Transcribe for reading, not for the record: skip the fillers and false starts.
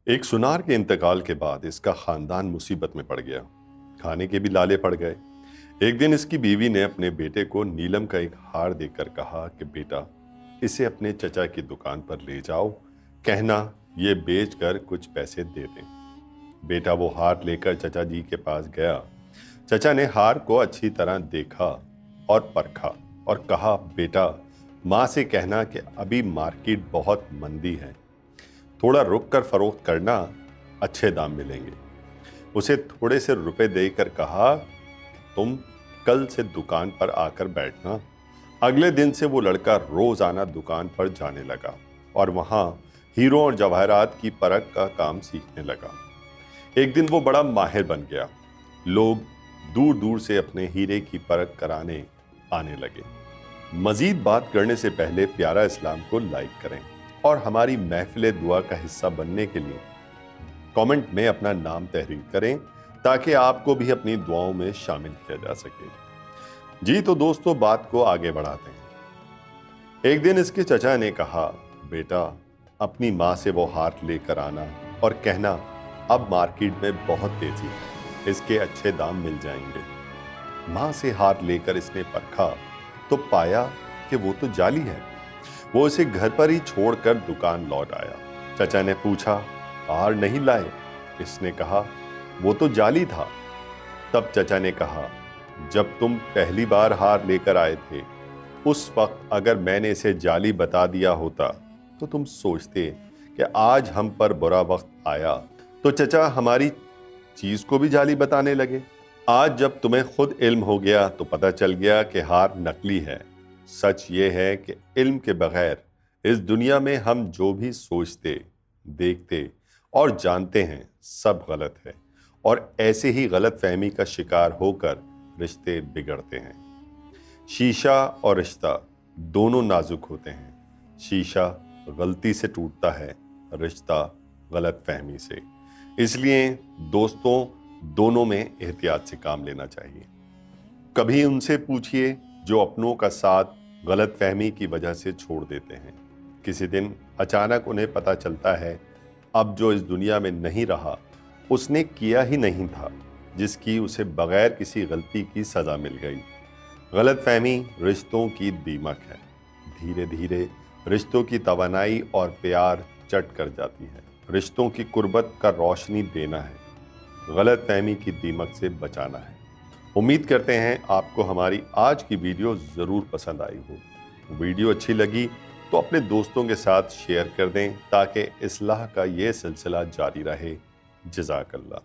एक सुनार के इंतकाल के बाद इसका खानदान मुसीबत में पड़ गया। खाने के भी लाले पड़ गए। एक दिन इसकी बीवी ने अपने बेटे को नीलम का एक हार देकर कहा कि बेटा, इसे अपने चचा की दुकान पर ले जाओ, कहना ये बेचकर कुछ पैसे दे दें। बेटा वो हार लेकर चचा जी के पास गया। चचा ने हार को अच्छी तरह देखा और परखा और कहा, बेटा, माँ से कहना कि अभी मार्केट बहुत मंदी है, थोड़ा रुक कर फरोख्त करना, अच्छे दाम मिलेंगे। उसे थोड़े से रुपए देकर कहा, तुम कल से दुकान पर आकर बैठना। अगले दिन से वो लड़का रोजाना दुकान पर जाने लगा और वहां हीरो और जवाहरात की परख का काम सीखने लगा। एक दिन वो बड़ा माहिर बन गया। लोग दूर दूर से अपने हीरे की परख कराने आने लगे। मजीद बात करने से पहले प्यारा इस्लाम को लाइक करें और हमारी महफिल दुआ का हिस्सा बनने के लिए कमेंट में अपना नाम तहरीर करें ताकि आपको भी अपनी दुआओं में शामिल किया जा सके। जी तो दोस्तों, बात को आगे बढ़ाते हैं। एक दिन इसके चचा ने कहा, बेटा, अपनी माँ से वो हार लेकर आना और कहना अब मार्केट में बहुत तेजी है, इसके अच्छे दाम मिल जाएंगे। माँ से हार लेकर इसने परखा तो पाया कि वो तो जाली है। वो इसे घर पर ही छोड़कर दुकान लौट आया। चचा ने पूछा, हार नहीं लाए? इसने कहा, वो तो जाली था। तब चचा ने कहा, जब तुम पहली बार हार लेकर आए थे उस वक्त अगर मैंने इसे जाली बता दिया होता तो तुम सोचते कि आज हम पर बुरा वक्त आया तो चचा हमारी चीज को भी जाली बताने लगे। आज जब तुम्हें खुद इल्म हो गया तो पता चल गया कि हार नकली है। सच ये है कि इल्म के बगैर इस दुनिया में हम जो भी सोचते, देखते और जानते हैं सब गलत है और ऐसे ही गलत फहमी का शिकार होकर रिश्ते बिगड़ते हैं। शीशा और रिश्ता दोनों नाजुक होते हैं। शीशा गलती से टूटता है, रिश्ता गलत फहमी से। इसलिए दोस्तों, दोनों में एहतियात से काम लेना चाहिए। कभी उनसे पूछिए जो अपनों का साथ गलत फहमी की वजह से छोड़ देते हैं। किसी दिन अचानक उन्हें पता चलता है अब जो इस दुनिया में नहीं रहा उसने किया ही नहीं था जिसकी उसे बगैर किसी गलती की सज़ा मिल गई। गलत फहमी रिश्तों की दीमक है। धीरे धीरे रिश्तों की तवानाई और प्यार चट कर जाती है। रिश्तों की कुर्बत का रोशनी देना है, गलत फहमी की दीमक से बचाना है। उम्मीद करते हैं आपको हमारी आज की वीडियो ज़रूर पसंद आई हो। वीडियो अच्छी लगी तो अपने दोस्तों के साथ शेयर कर दें ताकि इस्लाह का ये सिलसिला जारी रहे। जज़ाकल्लाह।